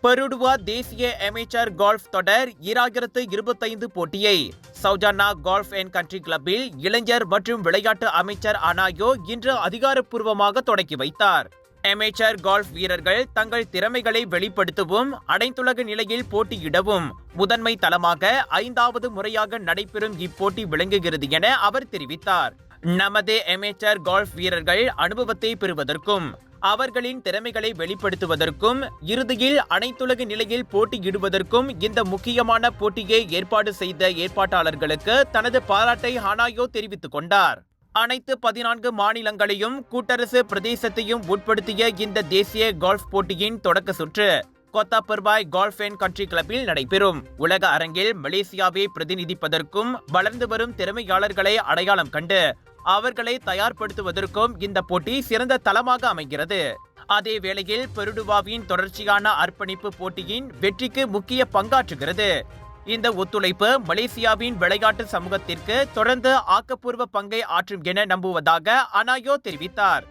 பெருடுவா தேசிய amateur golf தொடர் 2025 போட்டியை சௌஜானா கோல்ஃப் அண்ட் கண்ட்ரி கிளப்பில் இளைஞர் மற்றும் விளையாட்டு அமைச்சர் அனாயோ இன்று அதிகாரப்பூர்வமாக தொடங்கி வைத்தார். அமெச்சர் கோல்ஃப் வீரர்கள் தங்கள் திறமைகளை வெளிப்படுத்தவும் அனைத்துலக நிலையில் போட்டியிடவும் முதன்மை தளமாக 5வது முறையாக நடைபெறும் இப்போட்டி விளங்குகிறது என அவர் தெரிவித்தார். நமது அமெச்சர் கோல்ஃப் வீரர்கள் அனுபவத்தை பெறுவதற்கும் அவர்களின் திறமைகளை வெளிப்படுத்துவதற்கும் இறுதியில் அனைத்துலக நிலையில் போட்டியிடுவதற்கும் இந்த முக்கியமான போட்டியை ஏற்பாடு செய்த ஏற்பாட்டாளர்களுக்கு தனது பாராட்டை ஹனாயோ தெரிவித்துக் கொண்டார். அனைத்து 14 மாநிலங்களையும் கூட்டரசு பிரதேசத்தையும் உட்படுத்திய இந்த தேசிய கோல்ஃப் போட்டியின் தொடக்க சுற்று கோத்தாபர்பாய் கோல்ஃப் அண்ட் கண்ட்ரி கிளப்பில் நடைபெறும். உலக அரங்கில் மலேசியாவை பிரதிநிதிப்பதற்கும் வளர்ந்து வரும் திறமையாளர்களை அடையாளம் கண்டு அவர்களை தயார்படுத்துவதற்கும் இந்த போட்டி சிறந்த தளமாக அமைகிறது. அதே வேளையில் பெருடுவாவின் தொடர்ச்சியான அர்ப்பணிப்பு போட்டியின் வெற்றிக்கு முக்கிய பங்காற்றுகிறது. இந்த ஒத்துழைப்பு மலேசியாவின் விளையாட்டு சமூகத்திற்கு தொடர்ந்து ஆக்கப்பூர்வ பங்கை ஆற்றும் என நம்புவதாக அனாயோ தெரிவித்தார்.